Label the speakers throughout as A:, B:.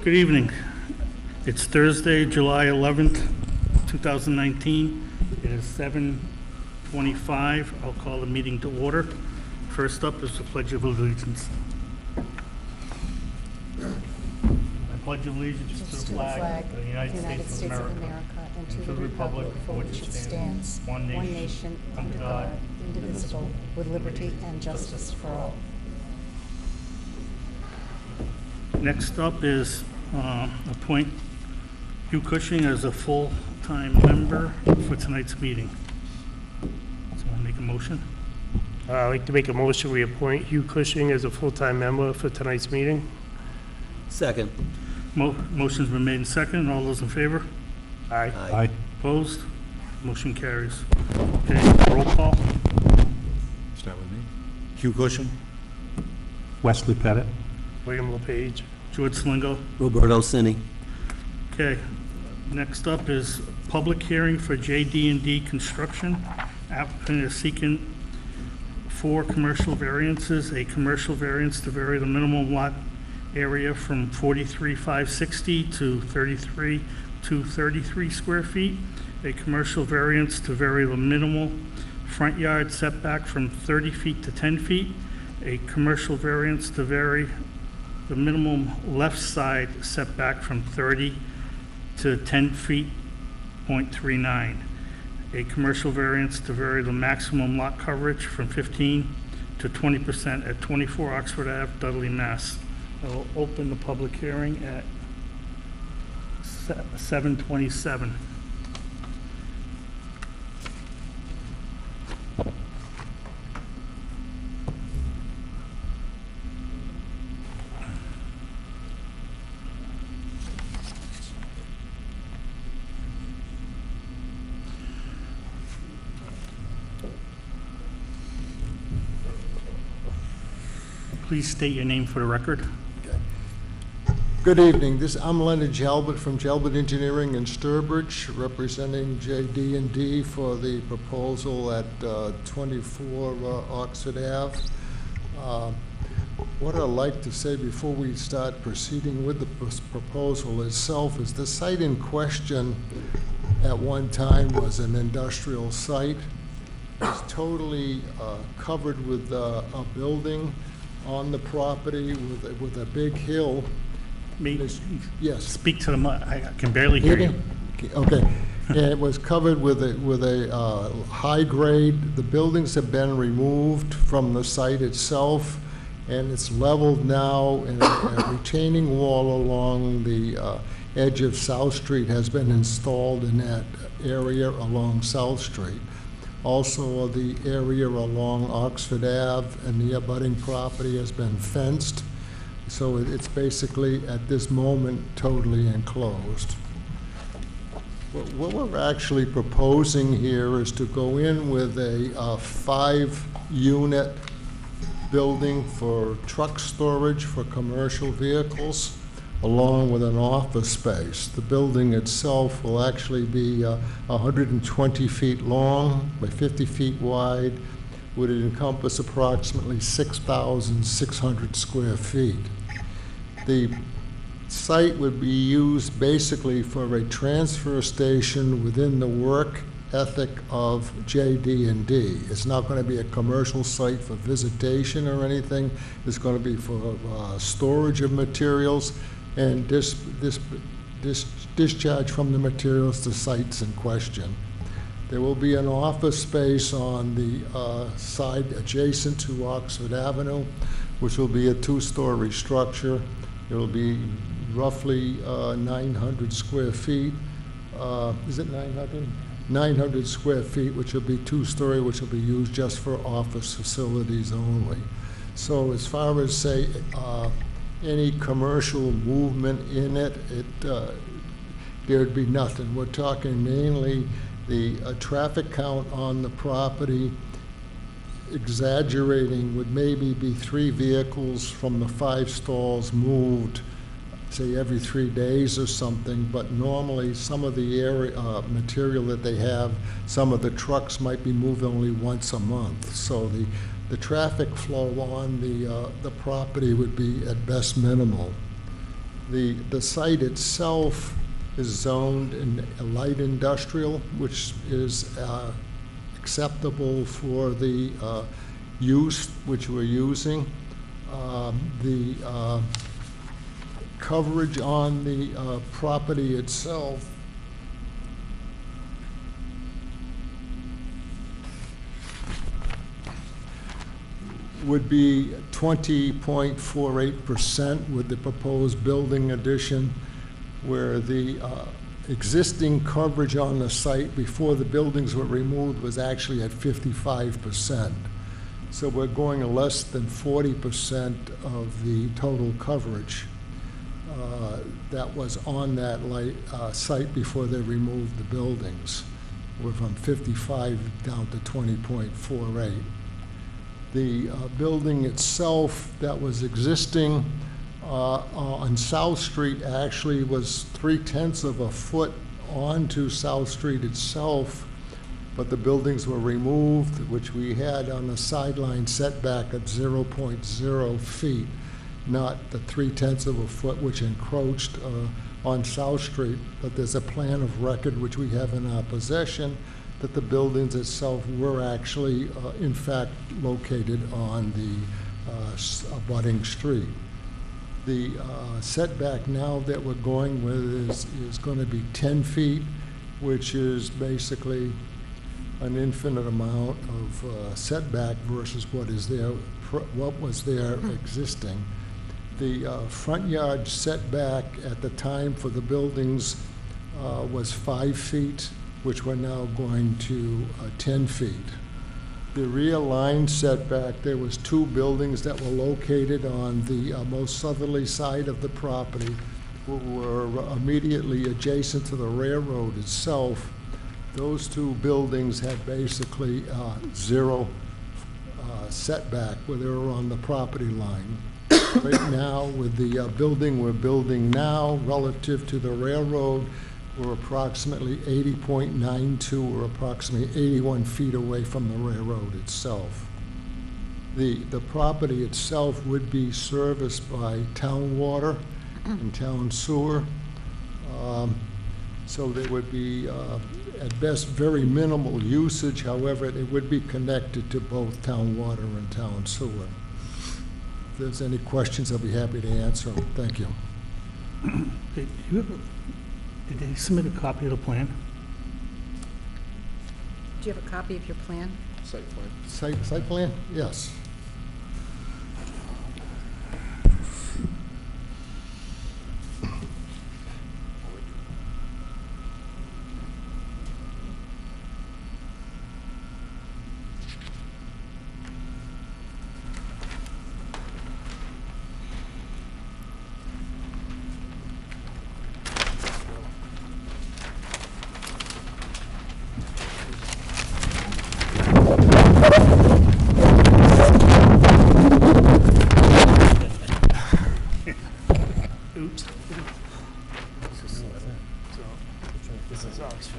A: Good evening. It's Thursday, July 11th, 2019. It is 7:25. I'll call the meeting to order. First up is the Pledge of Allegiance. I pledge allegiance to the flag of the United States of America and to the republic for which it stands, one nation, under God, indivisible, with liberty and justice for all. Next up is appoint Hugh Cushing as a full-time member for tonight's meeting. Someone make a motion?
B: I'd like to make a motion we appoint Hugh Cushing as a full-time member for tonight's meeting.
C: Second.
A: Motion's been made and seconded. All those in favor?
B: Aye.
C: Aye.
A: Opposed? Motion carries. Okay, roll call.
D: Start with me. Hugh Cushing.
E: Wesley Pettit.
B: William LePage.
A: George Slingo.
C: Roberto Cini.
A: Okay, next up is public hearing for JD&D Construction. Applicant is seeking 4 commercial variances. A commercial variance to vary the minimum lot area from 43,560 to 33,233 square feet. A commercial variance to vary the minimal front yard setback from 30 feet to 10 feet. A commercial variance to vary the minimum left side setback from 30 to 10 feet, .39. A commercial variance to vary the maximum lot coverage from 15 to 20% at 24 Oxford Ave, Dudley, Mass. I will open the public hearing at 7:27. Please state your name for the record.
F: Good evening. I'm Leonard Jalbert from Jalbert Engineering in Sturbridge, representing JD&D for the proposal at 24 Oxford Ave. What I'd like to say before we start proceeding with the proposal itself is the site in question at one time was an industrial site. It's totally covered with a building on the property with a big hill. Yes.
A: Speak to the mic. I can barely hear you.
F: Okay. And it was covered with a high grade. The buildings have been removed from the site itself, and it's leveled now, and a retaining wall along the edge of South Street has been installed in that area along South Street. Also, the area along Oxford Ave and the abutting property has been fenced. So it's basically, at this moment, totally enclosed. What we're actually proposing here is to go in with a 5-unit building for truck storage for commercial vehicles, along with an office space. The building itself will actually be 120 feet long by 50 feet wide, would encompass approximately 6,600 square feet. The site would be used basically for a transfer station within the work ethic of JD&D. It's not going to be a commercial site for visitation or anything. It's going to be for storage of materials and discharge from the materials to sites in question. There will be an office space on the side adjacent to Oxford Avenue, which will be a 2-story structure. It will be roughly 900 square feet. Is it 900? 900 square feet, which will be 2-story, which will be used just for office facilities only. So as far as, say, any commercial movement in it, there'd be nothing. We're talking mainly the traffic count on the property, exaggerating, would maybe be 3 vehicles from the 5 stalls moved, say every 3 days or something, but normally some of the area material that they have, some of the trucks might be moved only once a month. So the traffic flow on the property would be at best minimal. The site itself is zoned in a light industrial, which is acceptable for the use which we're using. The coverage on the property itself would be 20.48% with the proposed building addition, where the existing coverage on the site before the buildings were removed was actually at 55%. So we're going less than 40% of the total coverage that was on that site before they removed the buildings. We're from 55 down to 20.48. The building itself that was existing on South Street actually was 0.3 of a foot onto South Street itself, but the buildings were removed, which we had on the sideline setback at 0.0 feet, not the 0.3 of a foot which encroached on South Street. But there's a plan of record which we have in our possession that the buildings itself were actually, in fact, located on the abutting street. The setback now that we're going with is going to be 10 feet, which is basically an infinite amount of setback versus what was there existing. The front yard setback at the time for the buildings was 5 feet, which we're now going to 10 feet. The rear line setback, there was 2 buildings that were located on the most southerly side of the property, were immediately adjacent to the railroad itself. Those 2 buildings had basically 0 setback where they were on the property line. Right now, with the building we're building now relative to the railroad, we're approximately 80.92, or approximately 81 feet away from the railroad itself. The property itself would be serviced by town water and town sewer. So there would be, at best, very minimal usage. However, it would be connected to both town water and town sewer. If there's any questions, I'll be happy to answer them. Thank you.
A: Did they submit a copy of the plan?
G: Do you have a copy of your plan?
F: Site plan? Yes.
B: Oops. This is ours.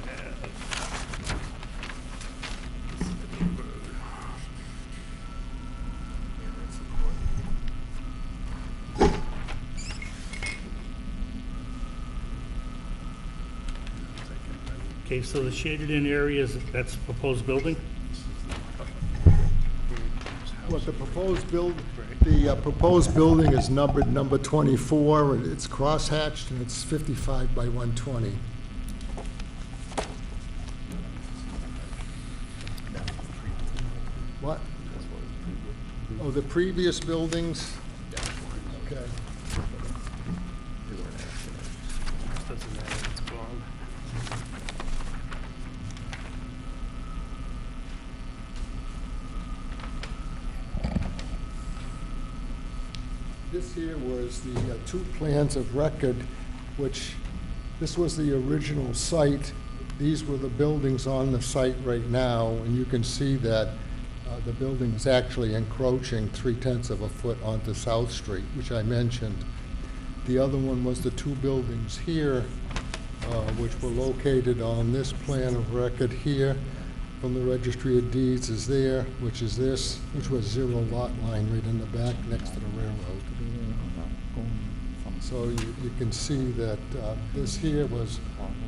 A: Okay, so the shaded in areas, that's proposed building?
F: What the proposed building is numbered number 24, and it's crosshatched, and it's 55 by 120. What? Oh, the previous buildings? Okay.
B: Doesn't matter, it's gone.
F: This here was the 2 plans of record, which, this was the original site. These were the buildings on the site right now, and you can see that the building is actually encroaching 0.3 of a foot onto South Street, which I mentioned. The other one was the 2 buildings here, which were located on this plan of record here from the Registry of Deeds is there, which is this, which was 0 lot line right in the back next to the railroad. So So you can see that this here was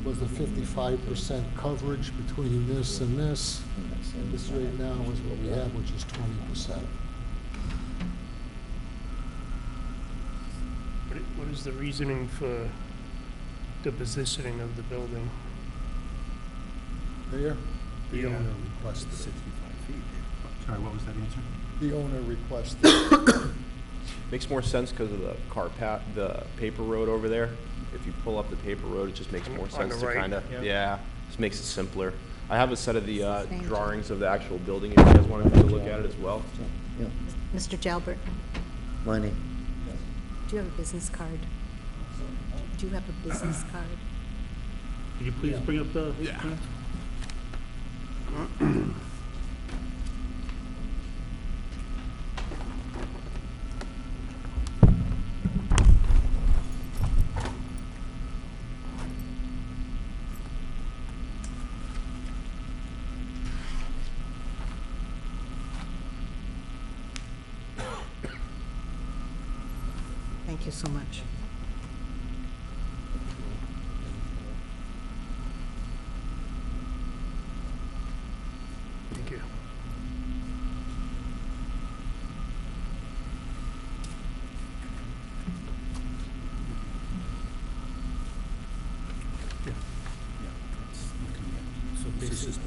F: the 55% coverage between this and this. And this right now is what we have, which is 20%.
B: What is the reasoning for the positioning of the building?
F: There, the
B: Yeah.
F: owner requested it.
E: 65 feet. Sorry, what was that answer?
F: The owner requested it.
H: Makes more sense because of the paper road over there. If you pull up the paper road, it just makes more
B: On
H: sense
B: the
H: to
B: right,
H: kind of,
B: yeah.
H: yeah, just makes it simpler. I have a set of the
G: Same.
H: drawings of the actual building if you guys want to take a look at it as well.
C: Yeah.
G: Mr. Jalbert,
C: Money.
G: do you have a business card? Do you have a business card?
A: Could you please bring up the plans?
G: Thank you so much.
B: Thank you.
A: So basically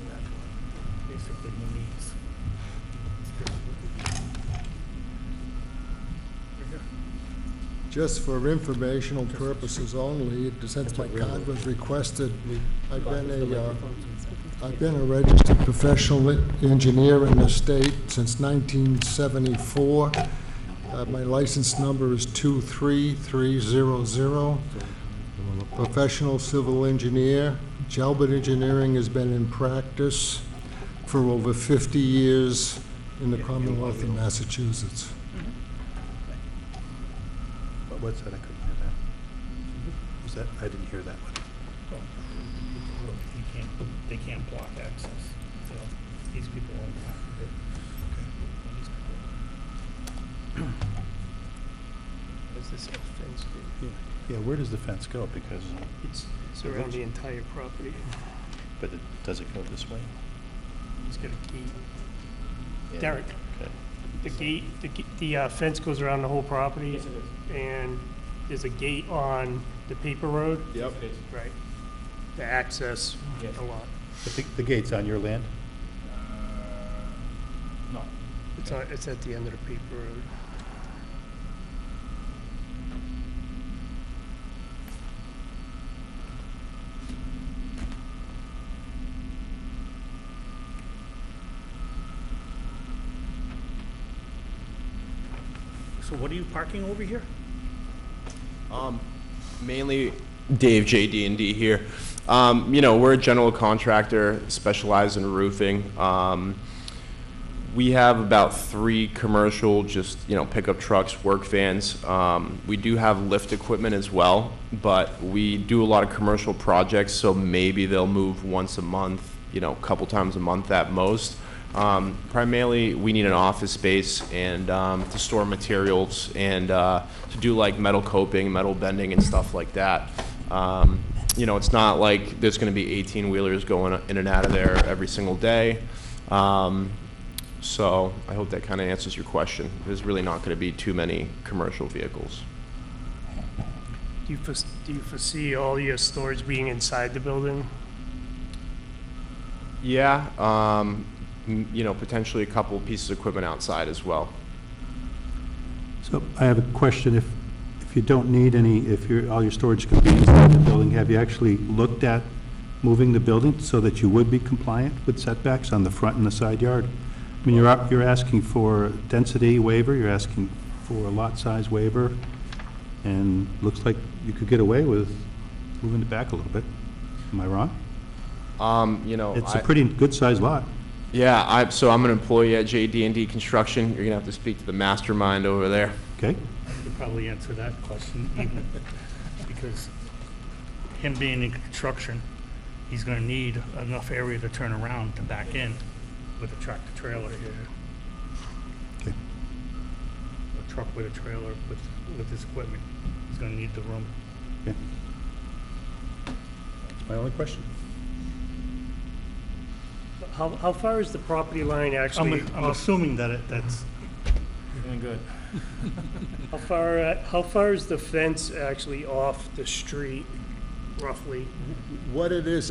A: he needs.
F: Just for informational purposes only, since my card was requested, I've been a registered professional engineer in the state since 1974. My license number is 23300. I'm a professional civil engineer. Jalbert Engineering has been in practice for over 50 years in the Commonwealth of Massachusetts.
E: What's that? I couldn't hear that. Was that, I didn't hear that one.
A: They can't block access, so these people won't block it.
B: Does this have fence?
E: Yeah, where does the fence go? Because,
B: It's around the entire property.
E: but does it go this way?
B: He's got a gate. Derek,
E: Okay.
B: the fence goes around the whole property? Yes, it is. And there's a gate on the paper road?
H: Yep.
B: Right. To access a lot.
E: But the gate's on your land?
A: No.
B: It's at the end of the paper road.
A: So what are you parking over here?
H: Mainly Dave, JD&D here. We're a general contractor, specialized in roofing. We have about 3 commercial, pickup trucks, work vans. We do have lift equipment as well, but we do a lot of commercial projects, so maybe they'll move once a month, a couple times a month at most. Primarily, we need an office space and to store materials and to do like metal coping, metal bending, and stuff like that. It's not like there's going to be 18-wheelers going in and out of there every single day. So I hope that kind of answers your question. There's really not going to be too many commercial vehicles.
B: Do you foresee all your storage being inside the building?
H: Yeah, potentially a couple of pieces of equipment outside as well.
E: So I have a question. If you don't need any, all your storage can be inside the building, have you actually looked at moving the building so that you would be compliant with setbacks on the front and the side yard? I mean, you're asking for density waiver, you're asking for a lot size waiver, and looks like you could get away with moving it back a little bit. Am I wrong? It's a pretty good-sized lot.
H: Yeah, so I'm an employee at JD&D Construction. You're gonna have to speak to the mastermind over there.
E: Okay?
A: I could probably answer that question even, because him being in construction, he's gonna need enough area to turn around to back in with a tractor trailer here.
E: Okay.
A: A truck with a trailer with his equipment. He's gonna need the room.
E: Okay.
D: That's my only question.
B: How far is the property line actually?
A: I'm assuming that that's,
B: Doing good. How far is the fence actually off the street, roughly?
F: What it is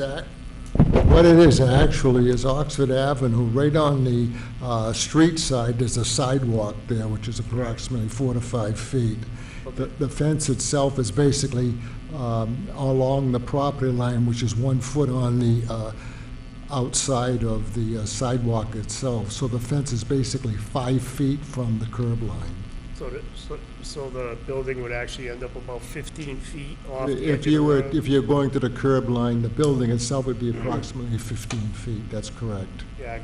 F: actually is Oxford Avenue, right on the street side, there's a sidewalk there, which is approximately 4 to 5 feet. The fence itself is basically along the property line, which is 1 foot on the outside of the sidewalk itself. So the fence is basically 5 feet from the curb line.
B: So the building would actually end up about 15 feet off the edge
F: If
B: of the
F: you were,
B: road?
F: if you're going to the curb line, the building itself would be approximately 15 feet, that's correct.
B: Yeah,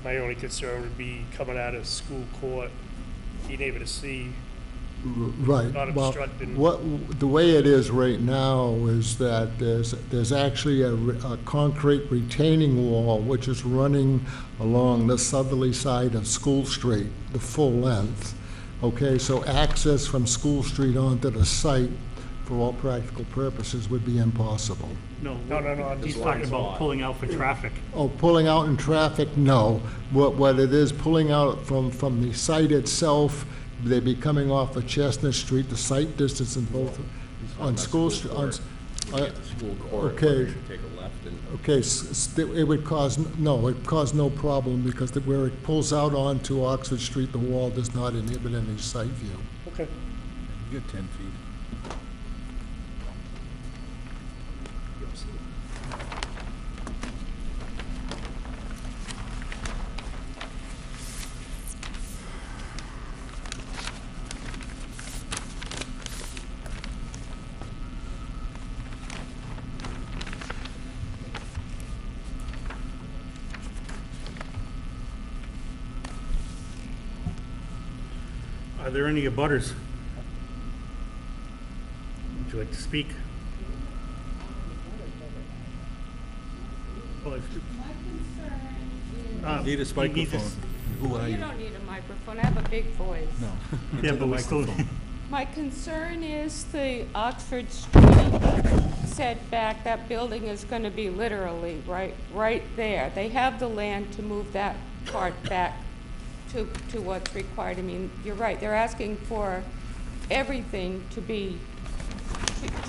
B: my only concern would be coming out of school court, being able to see.
F: Right.
B: Not
F: Well,
B: obstructing.
F: the way it is right now is that there's actually a concrete retaining wall which is running along the southerly side of School Street, the full length. Okay, so access from School Street onto the site, for all practical purposes, would be impossible.
A: no.
B: No,
A: He's talking about pulling out for traffic.
F: Oh, pulling out in traffic, no. What it is, pulling out from the site itself, they'd be coming off of Chestnut Street, the site distance in both, on School Street, on,
H: Get to school court,
F: okay.
H: whether you should take a left and.
F: okay, it would cause, no, it'd cause no problem, because where it pulls out onto Oxford Street, the wall does not inhibit any site view.
B: Okay.
D: You get 10 feet.
A: Are there any abutters? Would you like to speak? Well, if you-
I: My concern is,
D: Need a
A: you
D: microphone. Who are
I: you
D: you?
I: don't need a microphone, I have a big voice.
D: No.
A: Yeah,
D: Into the
A: but we still,
D: microphone.
I: My concern is the Oxford Street setback, that building is gonna be literally right there. They have the land to move that part back to what's required. I mean, you're right, they're asking for everything to be,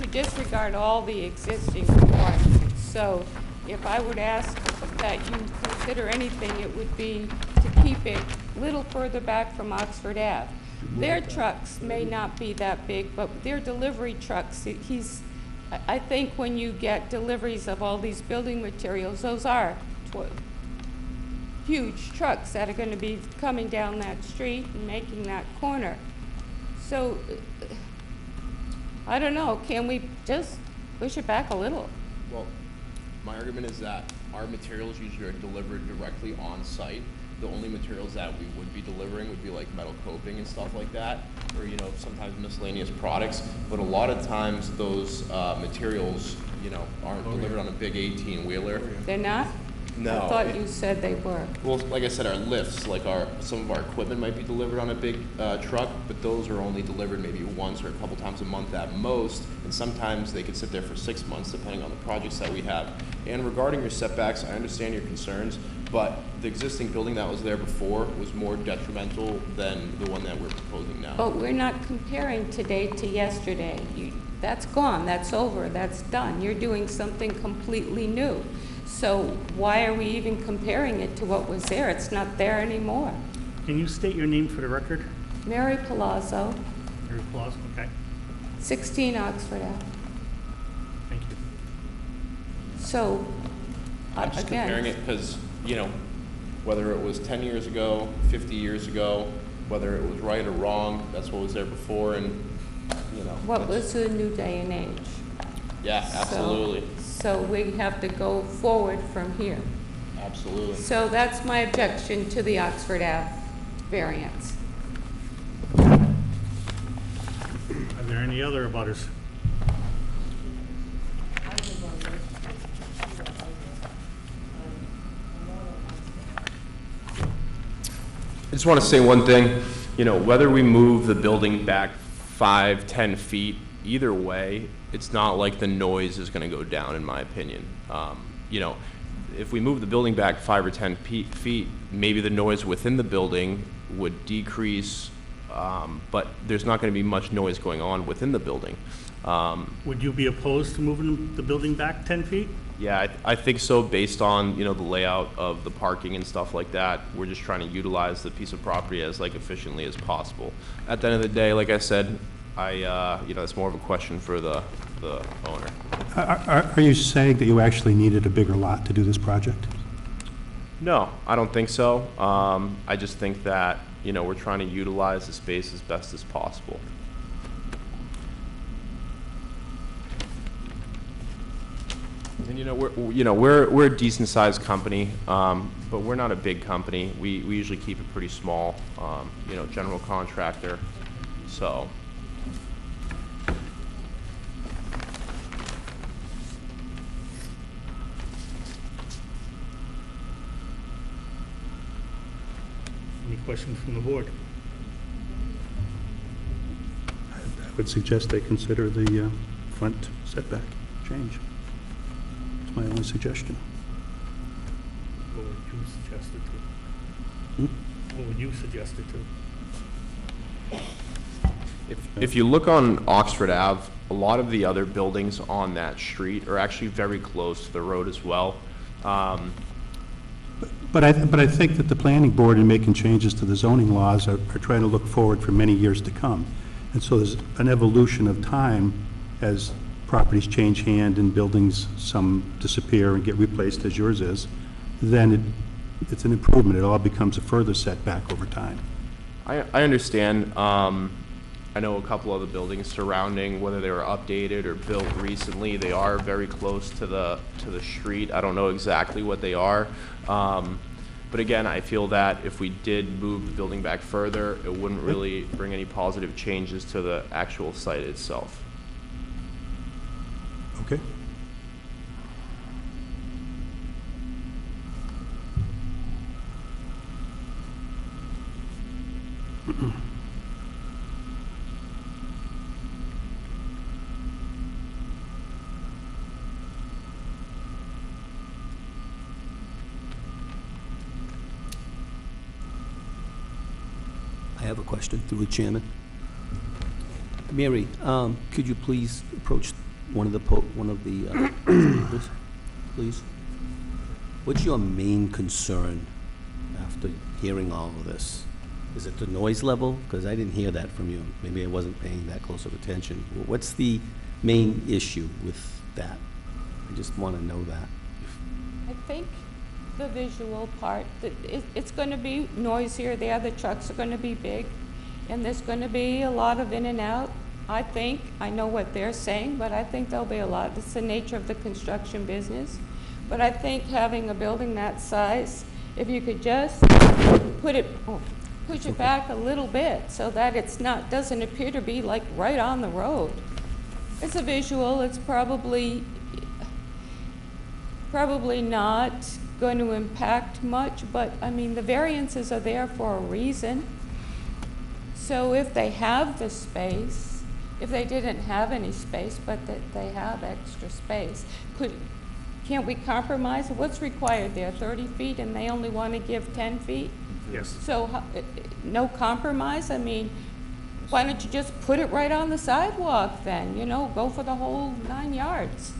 I: to disregard all the existing requirements. So if I would ask that you consider anything, it would be to keep it a little further back from Oxford Ave. Their trucks may not be that big, but their delivery trucks, I think when you get deliveries of all these building materials, those are huge trucks that are gonna be coming down that street and making that corner. So, I don't know, can we just push it back a little?
H: Well, my argument is that our materials usually are delivered directly on site. The only materials that we would be delivering would be like metal coping and stuff like that, or, you know, sometimes miscellaneous products. But a lot of times those materials, you know, aren't delivered on a big 18-wheeler.
I: They're not?
H: No.
I: I thought you said they were.
H: Well, like I said, our lifts, like some of our equipment might be delivered on a big truck, but those are only delivered maybe once or a couple times a month at most, and sometimes they could sit there for 6 months depending on the projects that we have. And regarding your setbacks, I understand your concerns, but the existing building that was there before was more detrimental than the one that we're proposing now.
I: But we're not comparing today to yesterday. That's gone, that's over, that's done. You're doing something completely new. So why are we even comparing it to what was there? It's not there anymore.
A: can you state your name for the record?
I: Mary Palazzo,
A: Mary Plaza, okay,
I: 16 Oxford Ave.
A: thank you.
I: So,
H: I'm just comparing
I: again,
H: it because, you know, whether it was 10 years ago, 50 years ago, whether it was right or wrong, that's what was there before, and, you know.
I: what
H: that's-
I: was the new day and age?
H: Yeah, absolutely,
I: So we have to go forward from here.
H: absolutely.
I: So that's my objection to the Oxford Ave variance.
A: Are there any other abutters?
H: I just want to say one thing, you know, whether we move the building back 5, 10 feet, either way, it's not like the noise is going to go down, in my opinion. You know, if we move the building back 5 or 10 feet, maybe the noise within the building would decrease, but there's not going to be much noise going on within the building.
A: Would you be opposed to moving the building back 10 feet?
H: Yeah, I think so, based on, you know, the layout of the parking and stuff like that. We're just trying to utilize the piece of property as, like, efficiently as possible. At the end of the day, like I said, you know, it's more of a question for the owner.
E: Are you saying that you actually needed a bigger lot to do this project?
H: No, I don't think so. I just think that, you know, we're trying to utilize the space as best as possible. And we're a decent sized company, but we're not a big company. We usually keep it pretty small. You know, general contractor. So.
A: Any questions from the board?
E: I would suggest they consider the front setback change. It's my only suggestion.
A: What would you suggest it
E: Hmm?
A: to? What would you suggest it to?
H: If you look on Oxford Ave, a lot of the other buildings on that street are actually very close to the road as well.
E: But I think that the planning board, in making changes to the zoning laws, are trying to look forward for many years to come. And so there's an evolution of time as properties change hand and buildings, some disappear and get replaced, as yours is. Then it's an improvement. It all becomes a further setback over time.
H: I understand. I know a couple other buildings surrounding, whether they were updated or built recently, they are very close to the street. I don't know exactly what they are. But again, I feel that if we did move the building back further, it wouldn't really bring any positive changes to the actual site itself.
E: Okay?
C: I have a question through the chairman. Mary, could you please approach one of the tables, please? What's your main concern after hearing all of this? Is it the noise level? Because I didn't hear that from you. Maybe I wasn't paying that close of attention. What's the main issue with that? I just want to know that.
I: I think the visual part, that it's going to be noisier there, the trucks are going to be big, and there's going to be a lot of in and out. I know what they're saying, but I think there'll be a lot. It's the nature of the construction business. But I think having a building that size, if you could just push it back a little bit so that doesn't appear to be like right on the road. It's a visual, it's probably not going to impact much, but I mean, the variances are there for a reason. So if they have the space, if they didn't have any space, but that they have extra space, can't we compromise? What's required there, 30 feet, and they only want to give 10 feet?
A: Yes.
I: So no compromise? I mean, why don't you just put it right on the sidewalk then, you know, go for the whole 9 yards?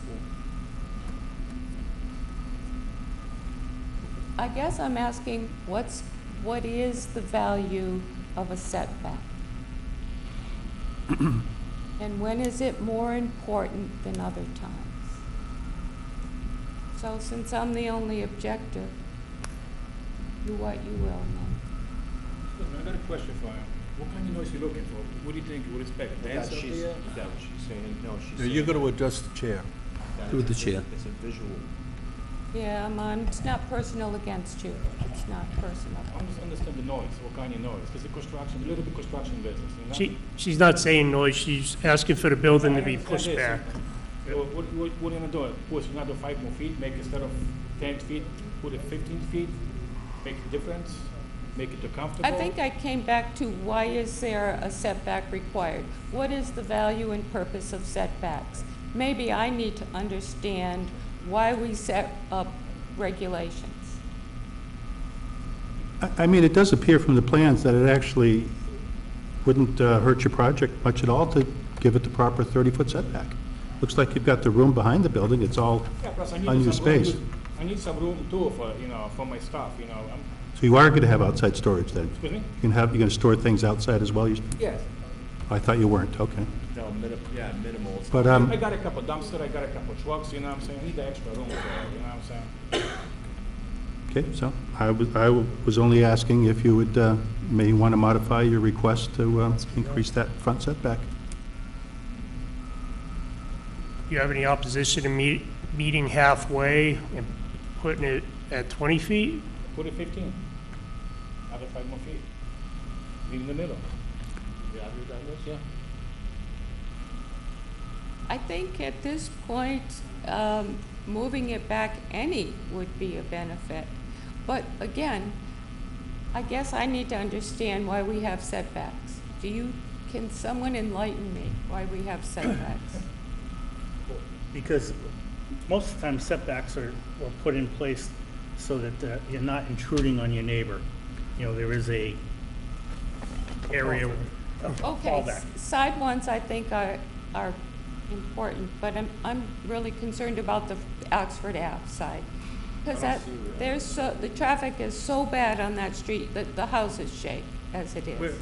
I: I guess I'm asking, what is the value of a setback? And when is it more important than other times? So since I'm the only objector, do what you will then.
D: I got a question for you. What kind of noise are you looking for? What do you think you would expect? Dance up
H: Is
D: there?
H: that what she's saying? No, she's
D: No, you're going to adjust the chair.
C: Through the chair.
H: It's a visual.
I: Yeah, it's not personal against you. It's not personal.
D: I understand the noise, what kind of noise, because the construction, a little bit construction business. You know?
B: She's not saying noise, she's asking for the building to be pushed back.
D: So what are you going to do? Push another 5 more feet, make instead of 10 feet, put it 15 feet, make a difference? make it too comfortable.
I: I think I came back to why is there a setback required? What is the value and purpose of setbacks? Maybe I need to understand why we set up regulations.
E: I mean, it does appear from the plans that it actually wouldn't hurt your project much at all to give it the proper 30-foot setback. Looks like you've got the room behind the building, it's all
D: Yeah, plus I need
E: unused
D: some room.
E: space.
D: I need some room too for, for my stuff,
E: So you are going to have outside storage then?
D: Excuse me?
E: You're going to store things outside as well?
D: Yes.
E: I thought you weren't, okay.
H: No, minimal.
E: But,
D: I got a couple dumpster, I got a couple trucks, you know what I'm saying? I need the extra room for that, you know what I'm saying?
E: okay, so I was only asking if you would, may want to modify your request to increase that front setback.
B: You have any opposition to meeting halfway and putting it at 20 feet?
D: Put it 15. Add 5 more feet. Be in the middle. Yeah, have you done this? Yeah.
I: I think at this point, moving it back any would be a benefit. But again, I guess I need to understand why we have setbacks. Can someone enlighten me why we have setbacks?
A: Because most of the time setbacks are put in place so that you're not intruding on your neighbor. You know, there is a area of
I: Okay,
A: fallback.
I: side ones I think are important, but I'm really concerned about the Oxford Ave side. Because the traffic is so bad on that street that the houses shake as it is.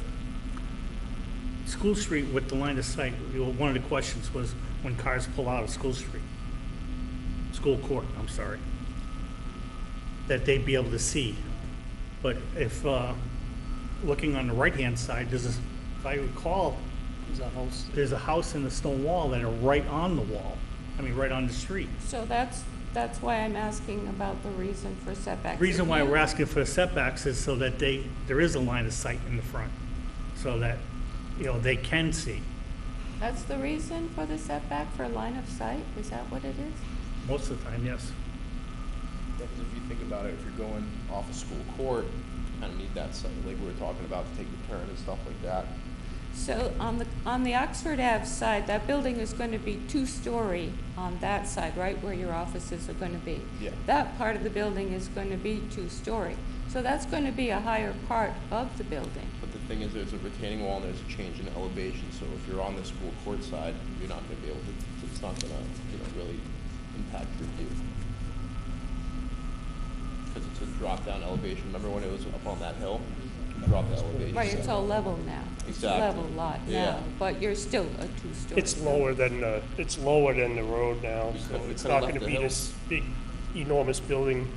A: School Street with the line of sight, one of the questions was when cars pull out of School Street, School Court, I'm sorry, that they'd be able to see. But if, looking on the right-hand side, if I recall, there's a house and a stone wall that are right on the wall, right on the street.
I: So that's why I'm asking about the reason for setbacks.
A: The reason why we're asking for setbacks is so that there is a line of sight in the front, so that, they can see.
I: That's the reason for the setback, for line of sight? Is that what it is?
A: Most of the time, yes.
H: Because if you think about it, if you're going off of School Court, you kind of need that site, like we were talking about, to take the turn and stuff like that.
I: So on the Oxford Ave side, that building is going to be 2-story on that side, right, where your offices are going to be.
H: Yeah.
I: That part of the building is going to be 2-story. So that's going to be a higher part of the building.
H: But the thing is, there's a retaining wall and there's a change in elevation, so if you're on the School Court side, you're not going to be able to, it's not going to, really impact your view. Because it's a drop-down elevation. Remember when it was up on that hill? Drop the elevation.
I: Right, it's all level now. It's a
H: Exactly.
I: level lot
H: Yeah.
I: now, but you're still a 2-story.
B: It's lower than the road now, so
H: We
B: it's
H: could've
B: not
H: left
B: gonna
H: the
B: be
H: hill.
B: this big, enormous building.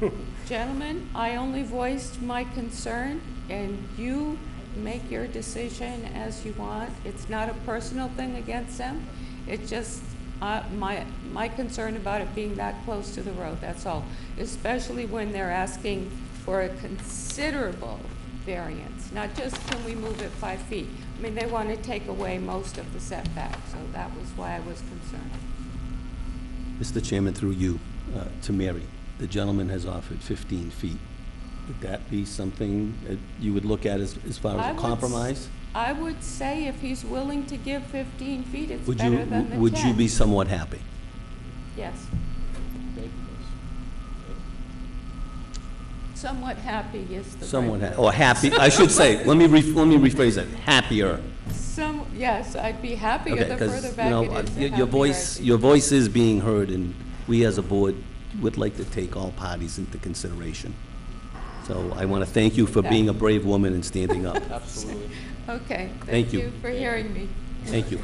I: Gentlemen, I only voiced my concern, and you make your decision as you want. It's not a personal thing against them. It's just my concern about it being that close to the road, that's all. Especially when they're asking for a considerable variance, not just can we move it 5 feet. They want to take away most of the setback, so that was why I was concerned.
C: Mr. Chairman, through you, to Mary, the gentleman has offered 15 feet. Would that be something that you would look at as far as a compromise?
I: I would say if he's willing to give 15 feet, it's
C: Would
I: better than the 10.
C: Would you be somewhat happy?
I: Yes. Somewhat happy is the
C: Somewhat,
I: right word.
C: or happy, I should say, let me rephrase it, happier.
I: Yes, I'd be happier
C: Okay,
I: the
C: because,
I: further back it is, the
C: your voice,
I: happier I'd be.
C: your voice is being heard, and we as a board would like to take all parties into consideration. So I want to thank you for being a brave woman and standing up.
H: Absolutely.
I: Okay,
C: Thank
I: thank
C: you.
I: you for hearing me.
C: Thank you.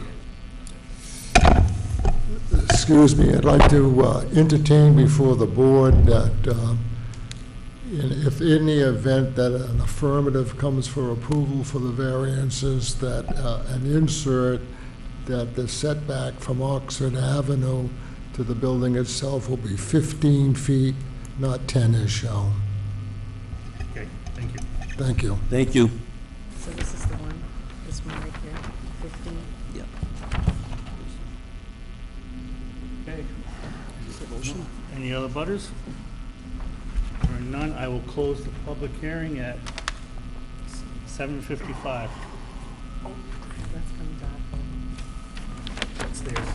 F: Excuse me, I'd like to entertain before the board that if in the event that an affirmative comes for approval for the variances, that an insert that the setback from Oxford Avenue to the building itself will be 15 feet, not 10 as shown.
A: Okay, thank you.
F: Thank you.
C: Thank you.
G: So this is the one, this one right here, 15.
C: Yeah.
A: Okay. Any other butters? Hearing none, I will close the public hearing at 7:55.
G: That's from Dudley.
A: That's theirs.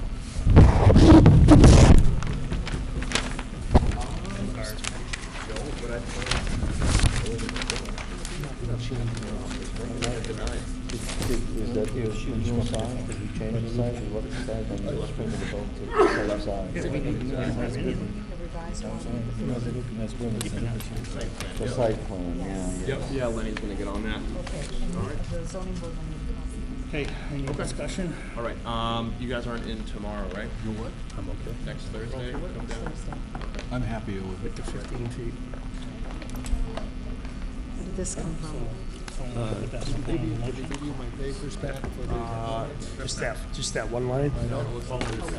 J: Is that the original sign? Did we change the sign? What it said, and you just bring the vote to the left side?
G: The revised one.
J: The site plan, yeah.
H: Yep. Yeah, Lenny's gonna get on that.
G: Okay. The zoning board will need a copy.
A: Okay, any discussion?
H: All right, you guys aren't in tomorrow, right?
E: You know what? I'm okay.
H: Next Thursday, come down.
E: I'm happy with
A: With the 15 feet.
G: Where did this come from?
A: Put that one down.
F: Give you my papers back for the...
B: Just that one line?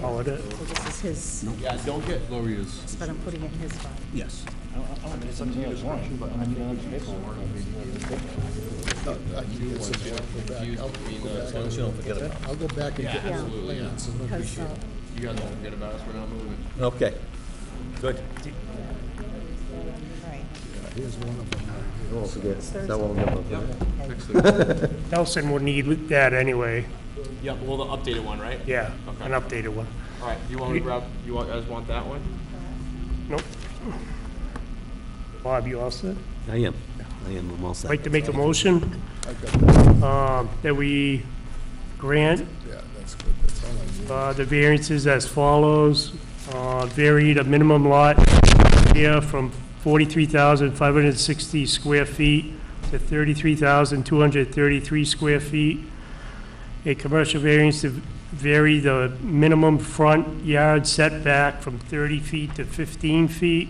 B: Call it it.
G: So this is his,
H: Yeah, don't get,
E: Gloria's.
G: but I'm putting it in his file.
E: Yes.
J: It's up to your discretion, but I mean, you don't have to pay for it.
F: I'll go back and get
H: Yeah,
F: the
H: absolutely,
F: plans and
G: Because,
H: you guys won't forget about us, we're not moving.
C: Okay. Good.
G: right.
F: here's one of them right here.
J: Don't forget,
G: It's
J: that one will
G: Thursday.
J: get
H: Next Thursday.
B: Nelson will need that anyway.
H: Yep, well, the updated one, right?
B: Yeah,
H: Okay.
B: an updated one.
H: All right, you want me to grab, guys want that one?
B: Nope. Bob, you all set?
C: I am. I'm all
B: I'd
C: set.
B: like to make a motion that we grant
F: Yeah, that's good, that's all I need.
B: the variances as follows. Vary the minimum lot here from 43,560 square feet to 33,233 square feet. A commercial variance to vary the minimum front yard setback from 30 feet to 15 feet.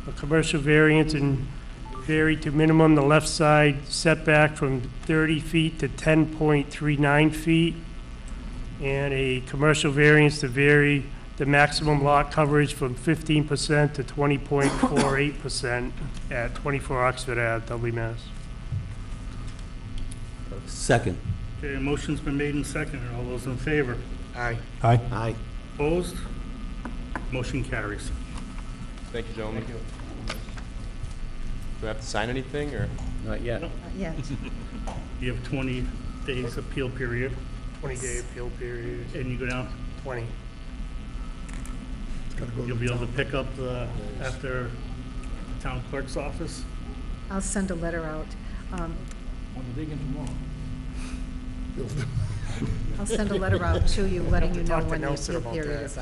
B: A commercial variance and vary to minimum the left side setback from 30 feet to 10.39 feet. And a commercial variance to vary the maximum lot coverage from 15% to 20.48% at 24 Oxford Ave, Dudley, Mass.
C: Second.
A: Okay, a motion's been made and seconded. All those in favor?
B: Aye.
E: Aye.
C: Aye.
A: Opposed? Motion carries.
H: Thank you, gentlemen. Do I have to sign anything, or?
C: Not yet.
G: Yeah,
A: You have 20 days appeal period,
B: 20-day appeal period,
A: and you go down,
B: 20.
F: It's gotta go to
A: you'll be able to
F: town.
A: pick up after town clerk's office.
G: I'll send a letter out. I'll send a letter out to you, letting you know
B: Talk to
G: when the
B: Nelson
G: appeal
B: about
G: period
B: that.
G: is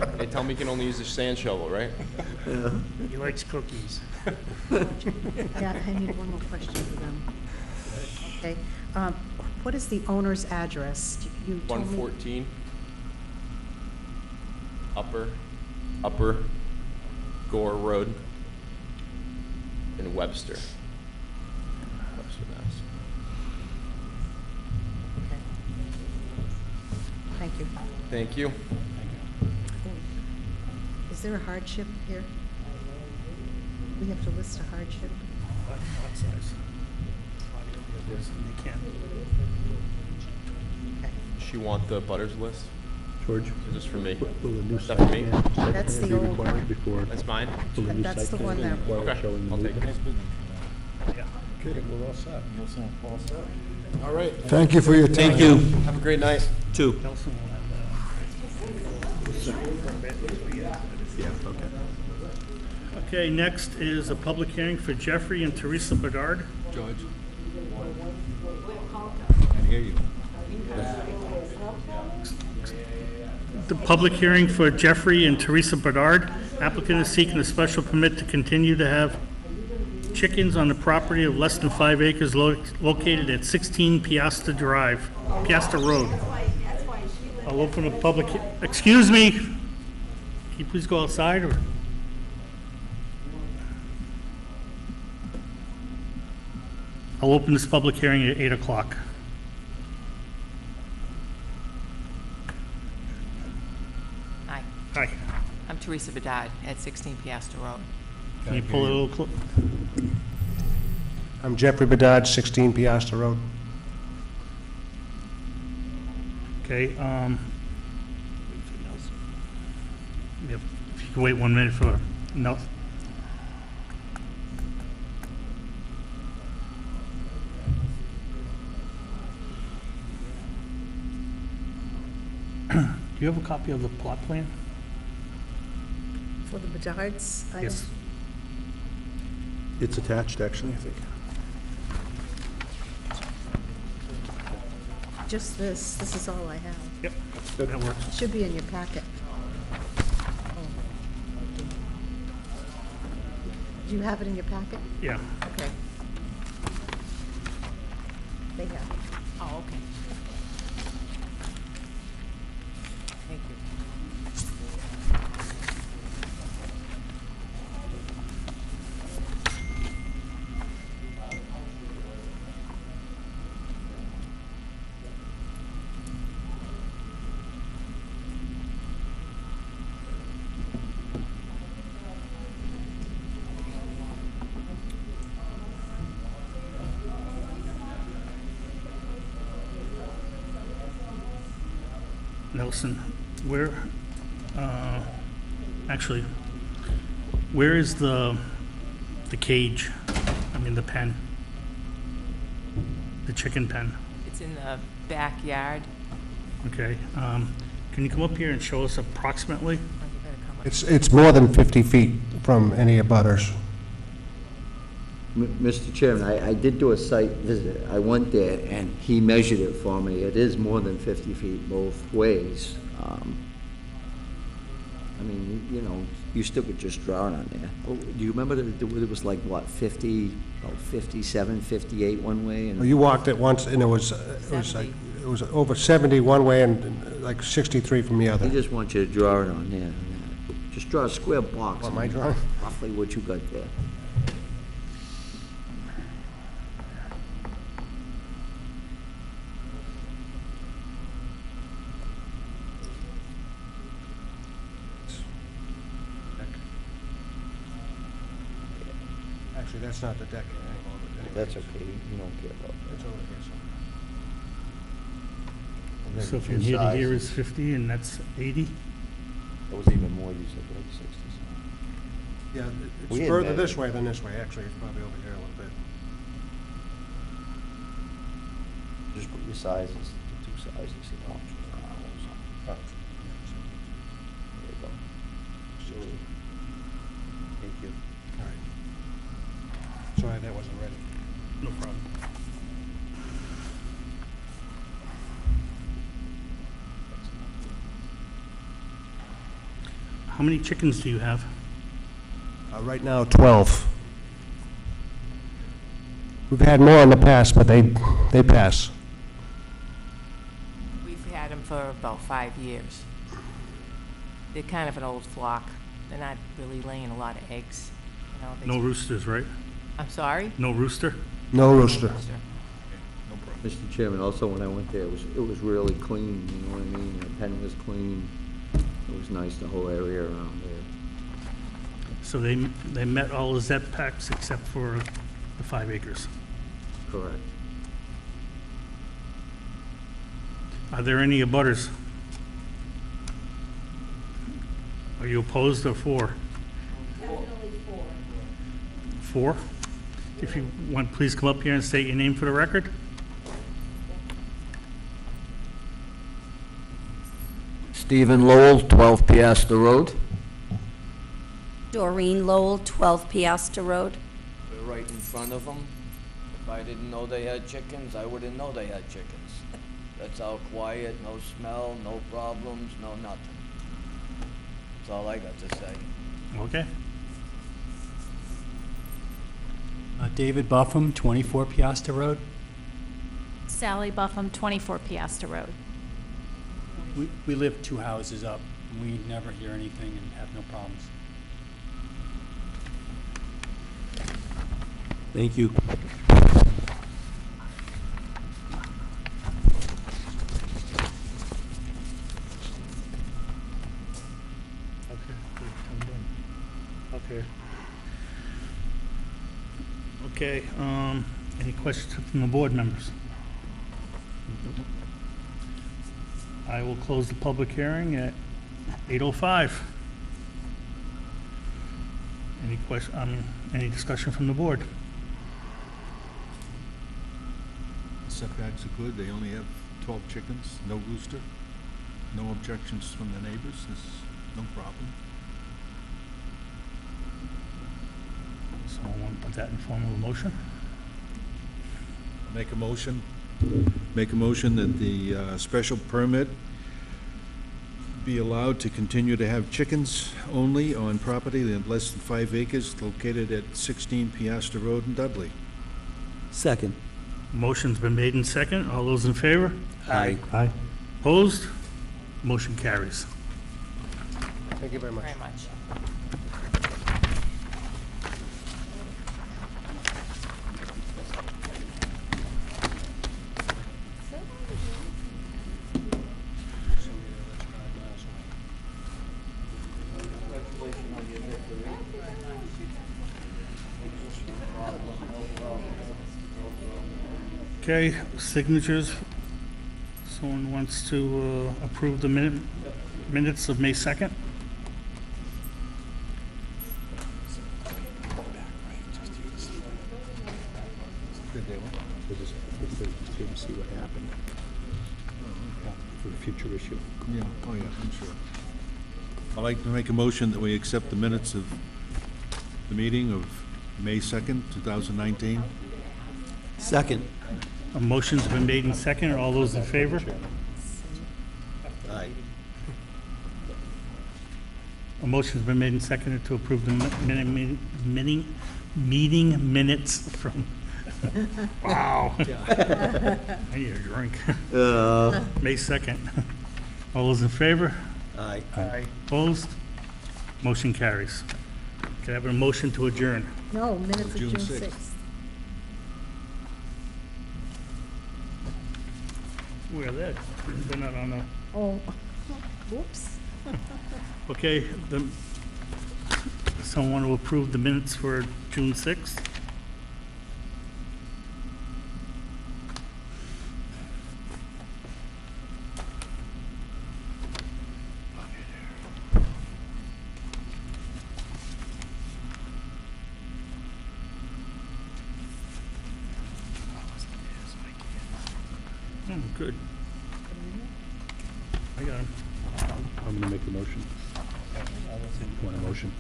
G: up.
H: They tell me you can only use the sand shovel, right?
B: He likes cookies.
G: Yeah, I need one more question for them. Okay, what is the owner's address? You told me.
H: 114 Upper Gore Road in Webster. Webster, Mass.
G: Okay. Thank you.
H: Thank you.
G: Is there a hardship here? We have to list a hardship.
A: Lot size. They can't.
G: Okay.
H: She want the butters list?
E: George,
H: Is this for me?
E: will the new
H: Is that
E: site
H: for me?
E: plan
G: That's the
E: be
G: old
E: required
G: one.
E: before?
H: That's mine?
E: Will the new
G: That's
E: site
G: the one
E: plan
G: that-
E: require
H: Okay,
E: showing the
H: I'll take
E: movement?
H: it.
A: Yeah.
F: Okay, we're all set.
H: All right.
F: Thank you for your time.
C: Thank you.
H: Have a great night.
C: Two.
A: Nelson will have Okay, next is a public hearing for Jeffrey and Teresa Bedard.
E: George? I hear you.
A: The public hearing for Jeffrey and Teresa Bedard. Applicant is seeking a special permit to continue to have chickens on the property of less than 5 acres located at 16 Piasta Road. I'll open a public, excuse me, can you please go outside, or? I'll open this public hearing at 8 o'clock.
K: Hi,
A: Hi,
K: I'm Teresa Bedard at 16 Piasta Road.
A: can you pull it a little closer?
L: I'm Jeffrey Bedard, 16 Piasta Road.
A: Okay, yep, if you can wait 1 minute for, no. Do you have a copy of the plot plan?
G: For the Bedards? I
A: Yes.
E: It's attached, actually, I think.
G: Just this is all I have.
A: Yep, that works.
G: It should be in your packet. Oh. Do you have it in your packet?
A: Yeah.
G: Okay. They have it.
K: Oh, okay. Thank you.
A: Nelson, where, actually, where is the cage? I mean, the pen? The chicken pen,
K: It's in the backyard.
A: okay? Can you come up here and show us approximately?
K: Oh, you better come up.
L: It's more than 50 feet from any abutters.
J: Mr. Chairman, I did do a site visit. I went there, and he measured it for me. It is more than 50 feet both ways. I mean, you know, you still could just draw it on there.
C: Oh, do you remember that it was like, what, 50, about 57, 58 one way?
L: Well,
C: And
L: you walked it once, and it was like,
K: 70.
L: it was over 70 one way and like 63 from the
J: He
L: other.
J: just wants you to draw it on there. Just draw a square box.
L: What am I drawing?
J: Roughly what you got there.
L: Actually, that's not the deck anymore, but anyway.
J: That's okay, you don't care about that.
L: It's over here somewhere.
J: And then
A: So from
J: the
A: here to here
J: size
A: is 50, and that's 80?
J: It was even more, you said, like 60.
L: Yeah,
J: We
L: it's
J: had
L: further
J: met-
L: this way than this way, actually. It's probably over here a little bit.
J: Just put your sizes, the two sizes, you know. There you go. Thank you.
L: All right. Sorry, that wasn't ready.
A: No problem. How many chickens do you have?
L: Right now, 12. We've had more in the past, but they pass.
K: We've had them for about 5 years. They're kind of an old flock. They're not really laying a lot of eggs. You know, they
A: No
K: just-
A: roosters, right?
K: I'm sorry?
A: No rooster?
L: No rooster.
J: Mr. Chairman, also when I went there, it was really clean, you know what I mean? The pen was clean. It was nice, the whole area around there.
A: So they met all the setbacks except for the 5 acres.
J: Correct.
A: Are there any abutters? Are you opposed or for? Definitely for. 4? If you want, please come up here and state your name for the record.
J: Stephen Lowell, 12 Piasta Road.
M: Doreen Lowell, 12 Piasta Road.
N: We're right in front of them. If I didn't know they had chickens, I wouldn't know they had chickens. That's all quiet, no smell, no problems, no nothing. That's all I got to say.
A: Okay.
O: David Buffum, 24 Piasta Road.
M: Sally Buffum, 24 Piasta Road.
O: We live 2 houses up. We never hear anything and have no problems.
C: Thank you.
A: Okay. Okay, any questions from the board members? I will close the public hearing at 8:05. Any discussion from the board?
P: Setbacks are good, they only have 12 chickens, no rooster.
D: No objections from the neighbors, there's no problem.
A: Someone want to put that in form of a motion?
D: Make a motion that the special permit be allowed to continue to have chickens only on property that less than 5 acres located at 16 Piastra Road in Dudley.
C: Second.
A: Motion's been made in second. All those in favor?
C: Aye.
E: Aye.
A: Opposed? Motion carries.
L: Thank you very much.
K: Very much.
A: Okay, signatures. Someone wants to approve the minutes of May 2nd?
E: To see what happened for the future issue.
D: Yeah, oh yeah, I'm sure. I'd like to make a motion that we accept the minutes of the meeting of May 2nd, 2019.
C: Second.
A: A motion's been made in second. All those in favor?
C: Aye.
A: A motion's been made and seconded to approve the meeting minutes from, wow. I need a drink. May 2nd. All those in favor?
C: Aye.
A: Aye. Opposed? Motion carries. Can I have a motion to adjourn?
G: No, minutes of
D: June
G: June
D: 6th.
G: 6th.
A: Where are they? They're not on the,
G: Oh, whoops.
A: okay, someone want to approve the minutes for June 6th? Oh, good. I got him.
E: I'm going to make a motion. Want a motion?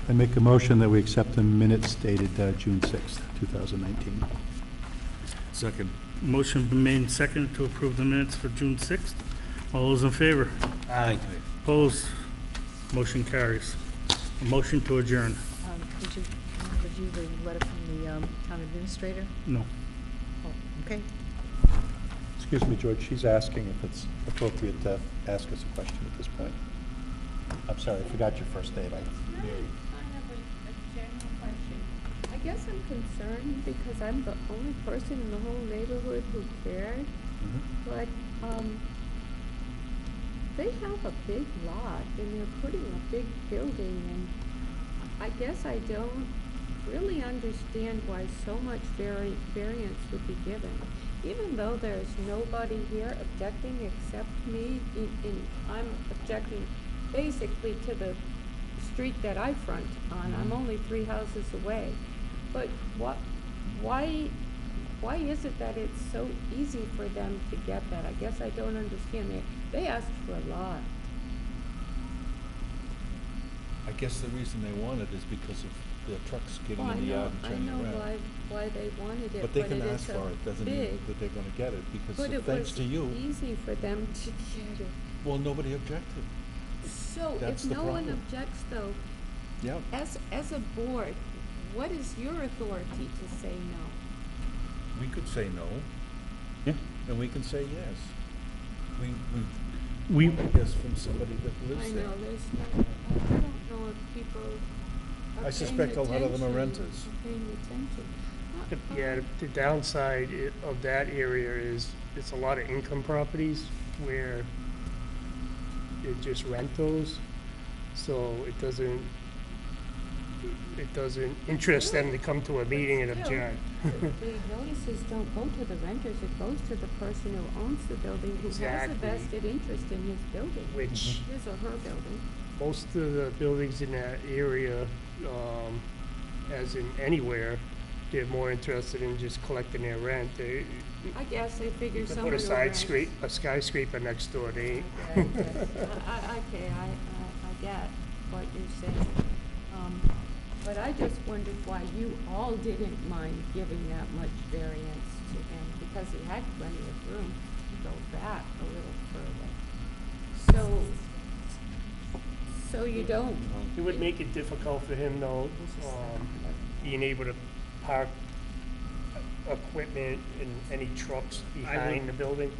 E: I make a motion that we accept the minutes dated June 6th, 2019.
D: Second.
A: Motion been made and seconded to approve the minutes for June 6th. All those in favor?
C: Aye.
A: Opposed? Motion carries. A motion to adjourn.
G: Did you review the letter from the town administrator?
A: No.
G: Oh, okay.
E: Excuse me, George, she's asking if it's appropriate to ask us a question at this point. I'm sorry, I forgot your first name.
I: I have a general question. I guess I'm concerned because I'm the only person in the whole neighborhood who cared. But, they have a big lot and they're putting a big building, and I guess I don't really understand why so much variance would be given. Even though there's nobody here objecting except me, and I'm objecting basically to the street that I front on. I'm only 3 houses away. But why is it that it's so easy for them to get that? I guess I don't understand. They asked for a lot.
D: I guess the reason they want it is because of the trucks getting
I: Well,
D: in the yard and turning around.
I: I know why they wanted it,
D: But they
I: but
D: can
I: it
D: ask
I: is
D: for it, doesn't mean
I: big.
D: that they're gonna get it, because
I: But it
D: thanks
I: was
D: to you,
I: easy for them to get it.
D: well, nobody objected.
I: So
D: That's
I: if
D: the
I: no one
D: problem.
I: objects though,
D: Yep.
I: as a board, what is your authority to say no?
D: We could say no.
A: Yeah.
D: And we can say yes. We
A: We,
D: want this from somebody that
I: I
D: lives there.
I: know, I don't know if people are
D: I
I: paying
D: suspect a lot of them are
I: attention,
D: renters.
I: paying attention.
B: Yeah, the downside of that area is it's a lot of income properties where it just rentals, so it doesn't interest them to come to a meeting and object.
I: The notices don't go to the renters, it goes to the person who owns the building, who has a
B: Exactly.
I: vested interest in his building.
B: Which-
I: His or her building.
B: Most of the buildings in that area, as in anywhere, they're more interested in just collecting their rent. They
I: I guess they figure
B: they
I: someone
B: put
I: will
B: a
I: rent.
B: skyscraper next door, they ain't.
I: Okay, I get what you're saying. But I just wondered why you all didn't mind giving that much variance to him, because he had plenty of room to go back a little further. So you don't,
B: It would make it difficult for him though, being able to park equipment and any trucks behind the building.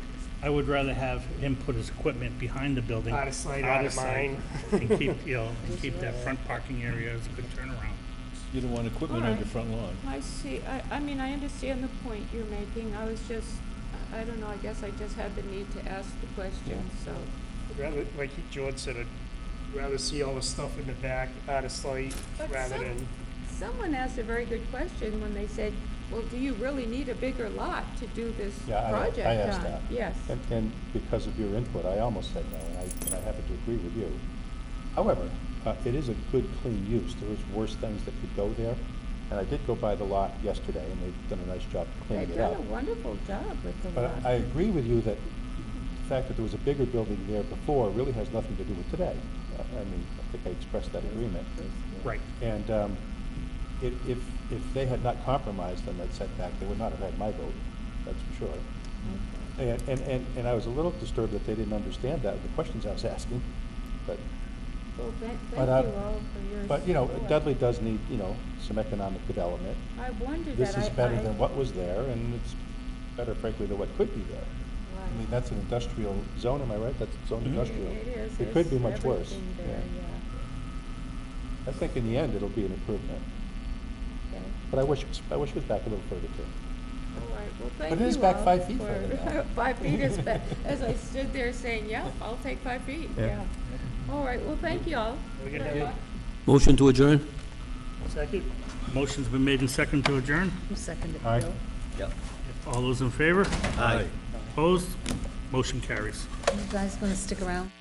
A: I would rather have him put his equipment behind the building.
B: Out of sight, out of
A: sight,
B: mind.
A: And keep, and keep that front parking area as a good turnaround.
D: You don't want equipment on your front lawn.
I: I see, I mean, I understand the point you're making. I was just, I don't know, I guess I just had the need to ask the question, so.
B: I'd rather, like George said, I'd rather see all the stuff in the back out of sight
I: But
B: rather than.
I: Someone asked a very good question when they said, well, do you really need a bigger lot to do this
E: Yeah,
I: project
E: I asked
I: on?
E: that.
I: Yes.
E: And because of your input, I almost said no, and I happen to agree with you. However, it is a good, clean use. There is worse things that could go there. And I did go by the lot yesterday, and they've done a nice job cleaning
I: They've
E: it up.
I: done a wonderful job with the lot.
E: But I agree with you that the fact that there was a bigger building there before really has nothing to do with today. I mean, I think I expressed that agreement.
A: Right.
E: And if they had not compromised on that setback, they would not have had my vote, that's for sure. And I was a little disturbed that they didn't understand that, the questions I was asking, but.
I: Well, thank
E: But,
I: you all for your
E: But, you know,
I: support.
E: Dudley does need, some economic development.
I: I wondered
E: This
I: that.
E: is better than what was there, and it's better frankly than what could be there. I mean, that's an industrial zone, am I right? That's zone industrial.
I: It is.
E: It could be much
I: There's
E: worse.
I: everything there, yeah.
E: I think in the end, it'll be an improvement.
I: Okay.
E: But I wish it was back a little further too.
I: All right, well, thank you
E: But it is back
I: all
E: 5 feet
I: for-
E: further now.
I: 5 feet is back, as I stood there saying, yeah, I'll take 5 feet, yeah. All right, well, thank you all very much.
C: Motion to adjourn?
B: Second?
A: Motion's been made and seconded to adjourn.
G: Who seconded it,
E: Aye.
G: Bill?
C: Yep.
A: All those in favor?
C: Aye.
A: Opposed? Motion carries.
G: You guys gonna stick around?